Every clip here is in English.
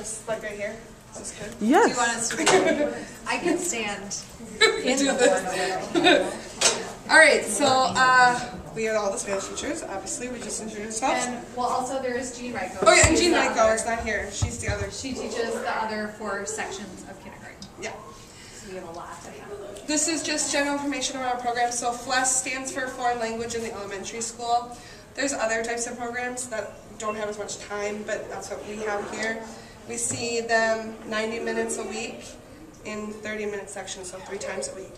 Just like right here. Is this good? Yes. Do you want us to I can stand in Do the this. board a little. Alright, so we are all the Spanish teachers. Obviously, we just introduced ourselves. And well, also there is Jean Ryko. Oh yeah, and She's Jean the Ryko other- is not here. She's the other. She teaches the other 4 sections of kindergarten. Yeah. So we have a lot to have. This is just general information about our program. So FLES stands for Foreign Language in the Elementary School. There's other types of programs that don't have as much time, but that's what we have here. We see them 90 minutes a week in 30-minute sections, so 3 times a week.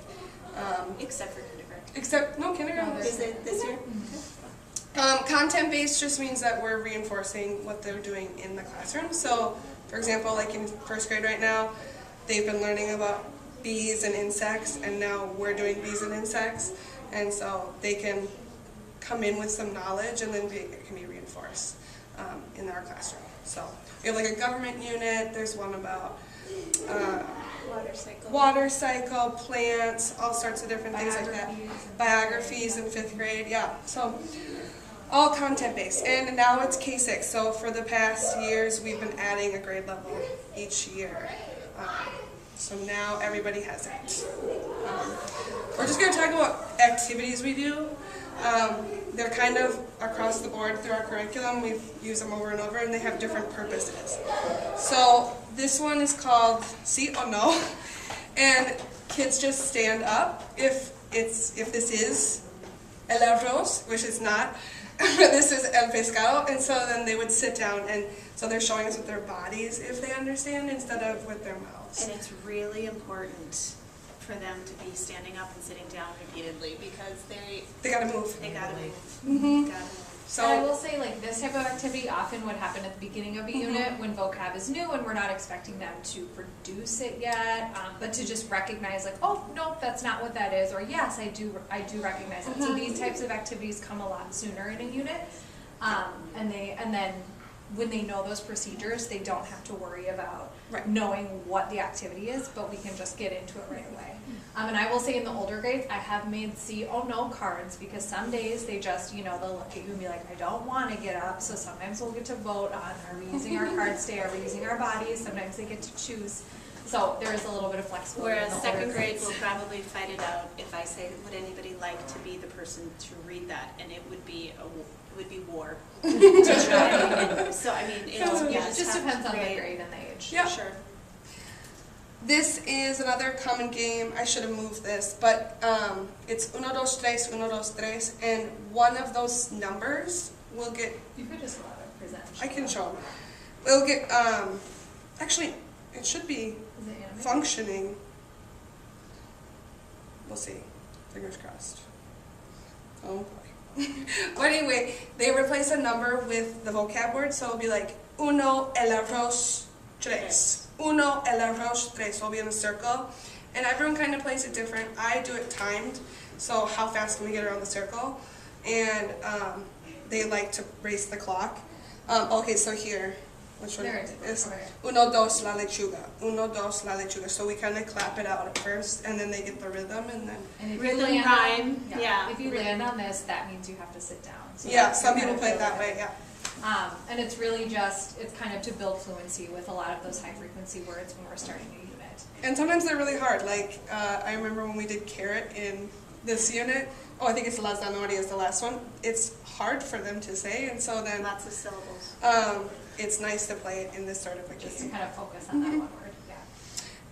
Except for kindergarten. Except, no, kindergarten. No, Is it this year? Content-based just means that we're reinforcing what they're doing in the classroom. So, for example, like in 1st grade right now, they've been learning about bees and insects, and now we're doing bees and insects. And so they can come in with some knowledge, and then it can be reinforced in our classroom. So we have like a government unit. There's one about water cycle, plants, all sorts of different things like that. Biographies in 5th grade, yeah. So all content-based. And now it's K-6. So for the past years, we've been adding a grade level each year. So now everybody has it. We're just going to talk about activities we do. They're kind of across the board through our curriculum. We've used them over and over, and they have different purposes. So this one is called Sí o No, and kids just stand up if this is el arroz, which is not. This is el pescado, and so then they would sit down, and so they're showing us with their bodies if they understand instead of with their mouths. And it's really important for them to be standing up and sitting down repeatedly because They gotta move. they gotta move. Mm-hmm. Gotta move. So And I will say, like, this type of activity often would happen at the beginning of a unit when vocab is new and we're not expecting them to produce it yet, but to just recognize, like, oh, no, that's not what that is, or yes, I do recognize it. So these types of activities come a lot sooner in a unit, and then when they know those procedures, they don't have to worry about knowing what the activity is, but we can just get into it right away. And I will say in the older grades, I have made sí or no cards because some days they just, they'll look at you and be like, I don't want to get up. So sometimes we'll get to vote on, are we using our cards today? Are we using our bodies? Sometimes they get to choose. So there is a little bit of flexibility. Whereas in the older 2nd grade grades. will probably fight it out if I say, would anybody like to be the person to read that? And it would be war to try. So I mean, It just have depends to on the create- grade and the age. Yeah. Sure. this is another common game. I should have moved this, but it's 1, 2, 3, 1, 2, 3, and one of those numbers will get. You could just allow it present. I can show them. We'll get. Actually, it should be Is it animated? functioning. We'll see. Fingers crossed. Oh boy. But anyway, they replace a number with the vocab word, so it'll be like uno el arroz tres. Uno el arroz tres. So it'll be in a circle, and everyone kind of plays it different. I do it timed, so how fast can we get around the circle? And they like to race the clock. Okay, so here. Which one There it is. is? Okay. Uno, dos, la lechuga. Uno, dos, la lechuga. So we kind of clap it out at first, and then they get the rhythm, and then... And if Rhythm, you land rhyme, on, yeah, if you rhythm. land on this, that means you have to sit down. So Yeah, that's some kind people of play it build that way, yeah. And it's really just, it's kind of to build fluency with a lot of those high frequency words when we're starting a unit. And sometimes they're really hard. Like, I remember when we did carrot in this unit. Oh, I think it's la zanahoria is the last one. It's hard for them to say, and so then Lots of syllables. it's nice to play it in this sort of a Just to game. kind of focus on that one word, yeah.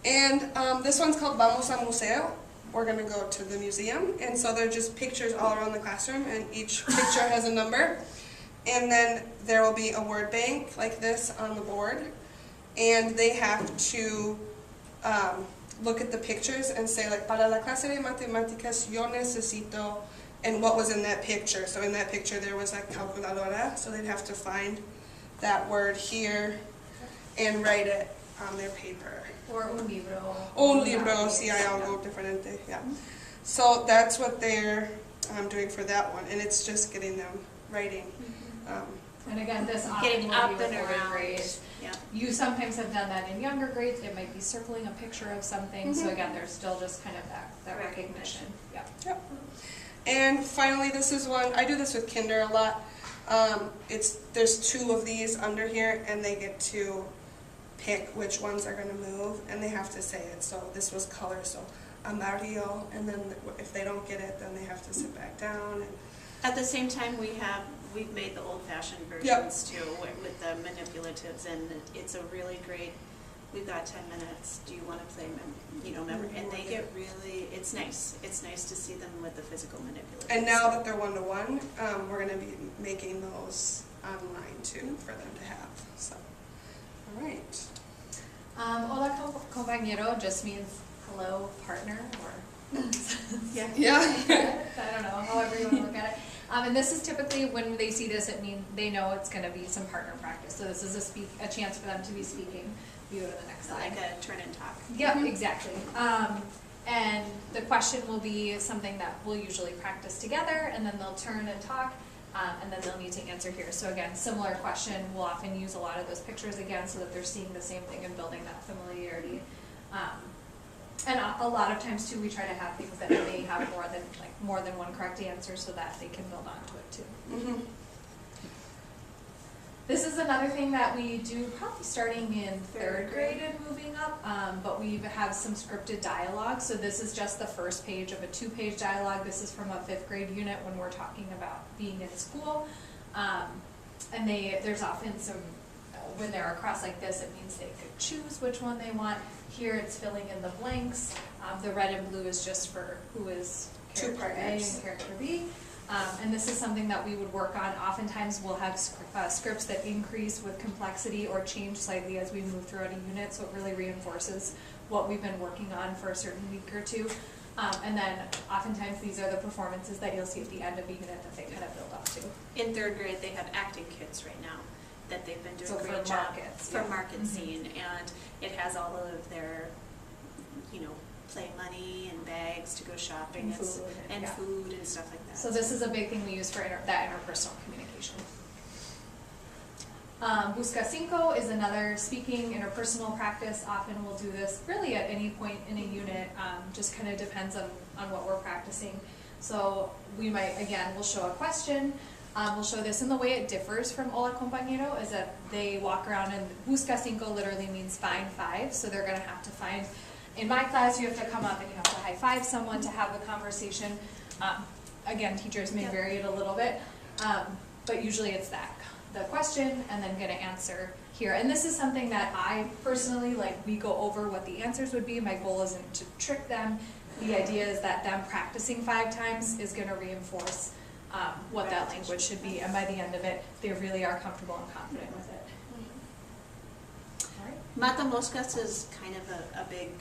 And this one's called Vamos al Museo. We're going to go to the museum. And so they're just pictures all around the classroom, and each picture has a number. And then there will be a word bank like this on the board. And they have to look at the pictures and say, like, para la clase de matemáticas yo necesito, and what was in that picture. So in that picture there was a calculadora, so they'd have to find that word here and write it on their paper. Or un libro. Un libro, si hay algo diferente, yeah. So that's what they're doing for that one, and it's just getting them writing. And again, this often Getting will up be and with older around. grades. Yeah. You sometimes have done that in younger grades. It might be circling a picture of something. So again, there's still just kind of that recognition. Yeah. Yep. And finally, this is one, I do this with kinder a lot. There's 2 of these under here, and they get to pick which ones are going to move, and they have to say it. So this was color, so amarillo, and then if they don't get it, then they have to sit back down. And at the same time, we've made the old-fashioned versions too with the manipulatives, and it's a really great. We've got 10 minutes. Do you want to play, member? And they get really. It's nice. It's nice to see them with the physical manipulatives. And now that they're 1-to-1, we're going to be making those online too for them to have. So, all right. Hola compañero just means hello partner, or Yeah. I don't know, however you want to look at it. And this is typically, when they see this, it means they know it's going to be some partner practice. So this is a chance for them to be speaking. You go to the next slide. Like a turn and talk. Yep, exactly. And the question will be something that we'll usually practice together, and then they'll turn and talk, and then they'll need to answer here. So again, similar question. We'll often use a lot of those pictures again so that they're seeing the same thing and building that familiarity. And a lot of times too, we try to have things that may have more than one correct answer so that they can build onto it too. Mm-hmm. This is another thing that we do probably starting in third grade and moving up, but we have some scripted dialogue. So this is just the first page of a 2-page dialogue. This is from a 5th grade unit when we're talking about being in school. And there's often some, when they're across like this, it means they could choose which one they want. Here it's filling in the blanks. The red and blue is just for who is character A and character B. And this is something that we would work on. Oftentimes we'll have scripts that increase with complexity or change slightly as we move throughout a unit, so it really reinforces what we've been working on for a certain week or two. And then oftentimes these are the performances that you'll see at the end of a unit that they kind of build up to. In 3rd grade, they have acting kits right now that they've been doing So a great for job markets, for yeah. market scene, and it has all of their, play money and bags to go shopping And food and stuff like that. So this is a big thing we use for that interpersonal communication. Busca Cinco is another speaking interpersonal practice. Often we'll do this really at any point in a unit, just kind of depends on what we're practicing. So we might, again, we'll show a question. We'll show this, and the way it differs from Hola Compañero is that they walk around, and Busca Cinco literally means find 5, so they're going to have to find. In my class, you have to come up and you have to high-five someone to have the conversation. Again, teachers may vary it a little bit, but usually it's the question, and then going to answer here. And this is something that I personally, we go over what the answers would be. My goal isn't to trick them. The idea is that them practicing 5 times is going to reinforce what that language should be, and by the end of it, they really are comfortable and confident with it. All right. Mata Moscas is kind of a big.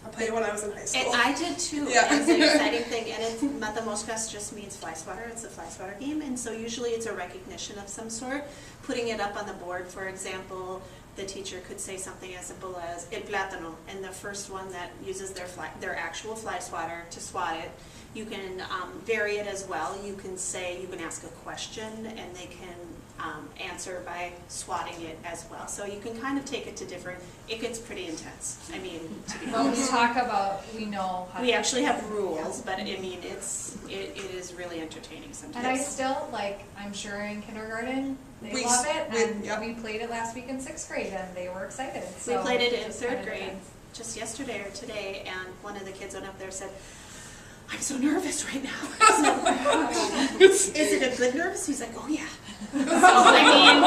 I played when I was in high school. And I did too. Yeah. It's an exciting thing, and Mata Moscas just means fly swatter. It's a fly swatter game, and so usually it's a recognition of some sort. Putting it up on the board, for example, the teacher could say something as simple as el plátano, and the first one that uses their actual fly swatter to swat it. You can vary it as well. You can ask a question, and they can answer by swatting it as well. So you can kind of take it to different. It gets pretty intense. I mean, to be When honest. we talk about, we know how We to actually have rules, but I mean, it is really entertaining sometimes. And I still, I'm sure in kindergarten, they We love s- it, we- and yep. we played it last week in 6th grade, and they were excited. We So played it in just 3rd kinda grade depends. just yesterday or today, and one of the kids went up there and said, I'm so nervous right now. I said, is it a good nervous? He's like, oh yeah. So, I mean,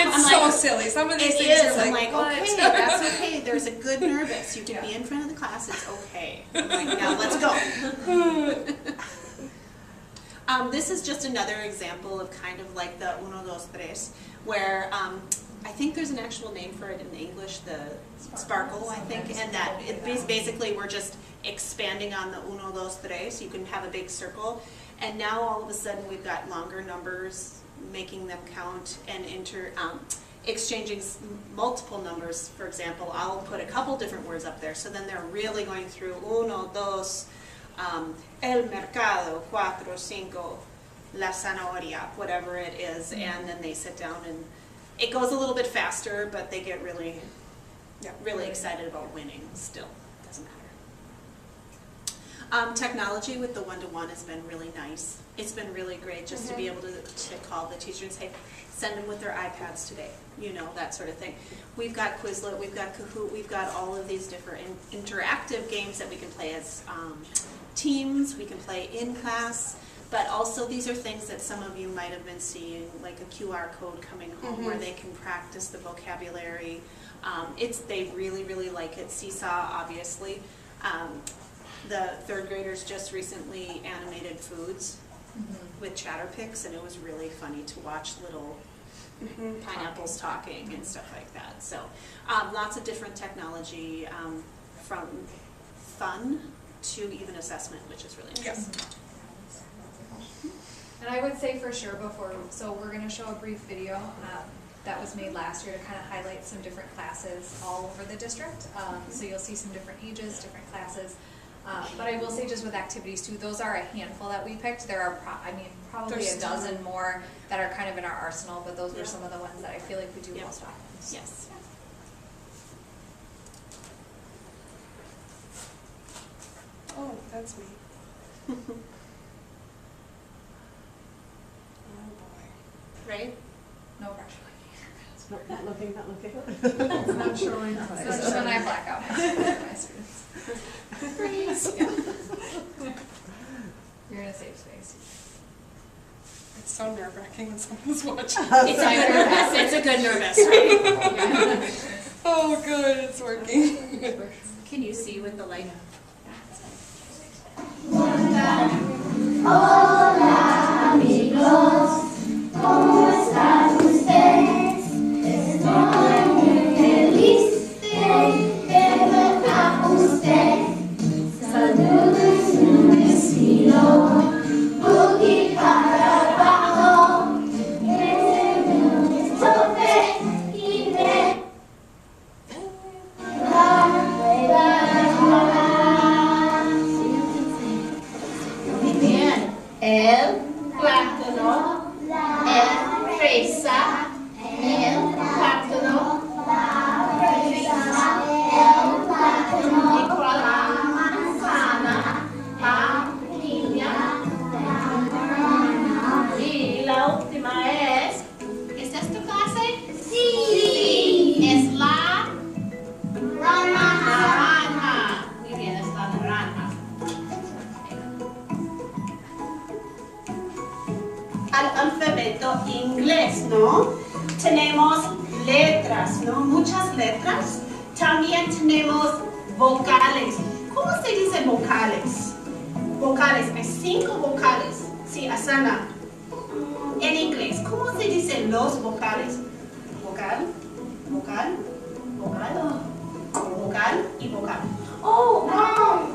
It's so silly. Some of these it things is. are I'm like, like, okay, that's okay. There's a good nervous. You can be Yeah. in front of the class. It's okay. I'm like, now let's go. This is just another example of kind of like the 1, 2, 3, where I think there's an actual name for it in English, the sparkle, I think, and that basically we're just expanding on the 1, 2, 3, so you can have a big circle. And now all of a sudden we've got longer numbers, making them count, and exchanging multiple numbers. For example, I'll put a couple different words up there, so then they're really going through 1, 2, el mercado, 4, 5, la zanahoria, whatever it is, and then they sit down, and it goes a little bit faster, but they get really, really excited about winning still. Doesn't Technology with the one-to-one has been really nice. It's been really great just to be able to call the teacher and say, send them with their iPads today, you know, that sort of thing. We've got Quizlet, we've got Kahoot, we've got all of these different interactive games that we can play as teams, we can play in class, but also these are things that some of you might have been seeing, like a QR code coming home where they can practice the vocabulary. They really, really like it. Seesaw, obviously. The third graders just recently animated foods with Chatterpix, and it was really funny to watch little pineapples talking and stuff like that. So lots of different technology, from fun to even assessment, which is really interesting. And I would say for sure so we're going to show a brief video that was made last year to kind of highlight some different classes all over the district. So you'll see some different ages, different classes. But I will say just with activities too, those are a handful that we picked. There are, probably a dozen more that are kind of in our arsenal, but those were some of the ones that I feel like we do most often. So. Yes. Oh, that's me. Oh boy. Right? No pressure. Not looking. It's not showing. So just when I black out my students. Freeze. Yeah. You're in a safe space. It's so nerve-wracking when someone's watching. It's a good nervous, right? Yeah. Oh, good, it's working. Can you see with the light? Hola amigos, ¿cómo están ustedes? Estoy muy feliz de verlo a usted. Saludos un estilo, boogie para abajo. Tope y ve. Muy bien. El plátano, el fresa, el plátano, la fresa, el plátano, y con la manzana, la piña, la banana. Y la última es tu clase? Sí. Es la naranja. Muy bien, es la naranja. Al alfabeto inglés, ¿no? Tenemos letras, ¿no? Muchas letras. También tenemos vocales. ¿Cómo se dice vocales? Vocales, hay 5 vocales. Sí, Asana. En inglés, ¿cómo se dicen los vocales? Vocal, vocal, vocal, vocal y vocal. Oh, vowel.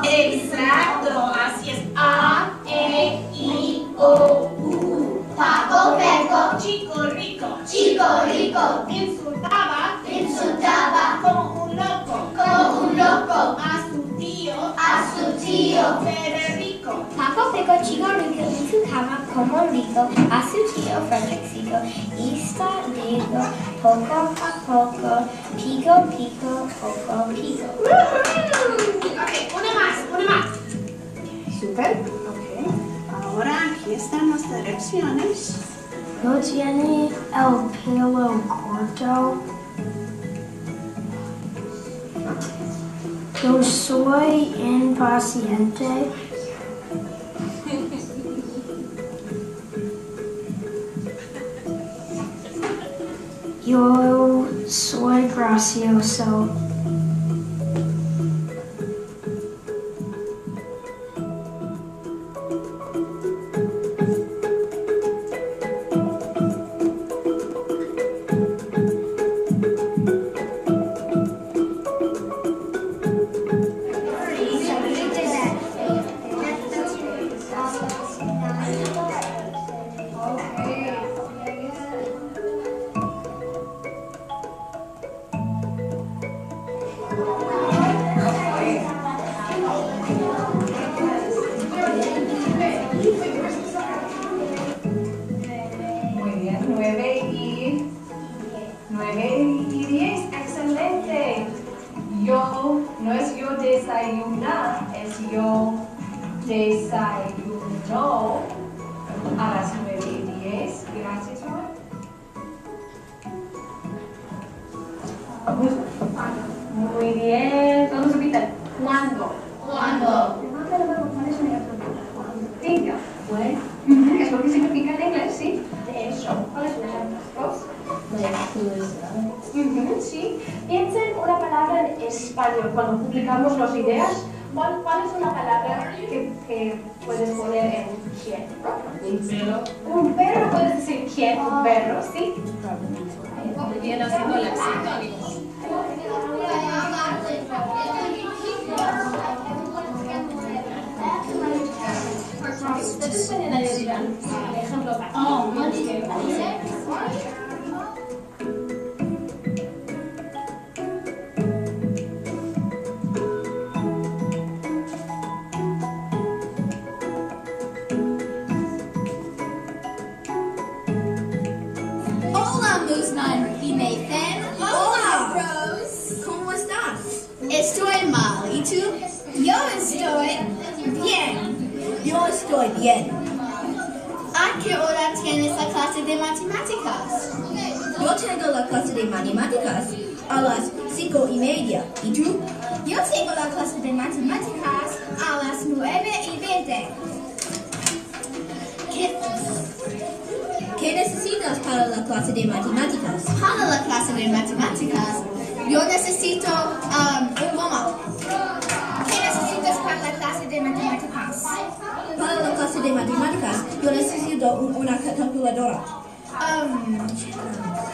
Exacto, así es. A, E, I, O, U. Paco, Peco. Chico rico. Insultaba. Como un loco. A su tío. Federico. Paco, Peco, Chico, Rico, insultaba como rico a su tío Frederico. Digo, poco a poco, pico, poco, pico. Ok, una más. Super, ok. Ahora aquí están las direcciones. No tiene el pelo corto. Yo soy impaciente. Yo soy gracioso. Muy bien, todos repiten. ¿Cuándo? Cuando. ¿Cuál es un ejemplo? Cuando. Bueno. Es lo que significa en inglés, ¿sí? De eso. ¿Cuál es un ejemplo? Sí. Piensen una palabra en español. Cuando publicamos las ideas, ¿cuál es una palabra que puedes poner en quién? Un perro. Un perro, puedes decir quién, un perro, ¿sí? Viene haciendo el acento. Ustedes pueden añadir ejemplos aquí. Hola, Musman y Nathan. Hola, Rose. ¿Cómo estás? Estoy mal. ¿Y tú? Yo estoy bien. Yo estoy bien. ¿A qué hora tienes la clase de matemáticas? Yo tengo la clase de matemáticas a las 5:30. ¿Y tú? Yo tengo la clase de matemáticas a las 9:20. ¿Qué necesitas para la clase de matemáticas? Para la clase de matemáticas, yo necesito goma. ¿Qué necesitas para la clase de matemáticas? Para la clase de matemáticas, yo necesito una calculadora.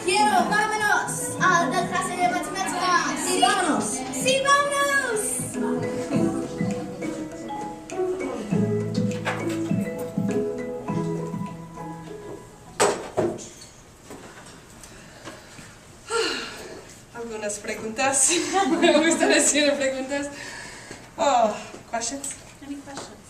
Quiero, vámonos a la clase de matemáticas. Sí, vámonos. Sí, vámonos. Algunas preguntas. Me gustan hacer preguntas. Oh, questions? Any questions?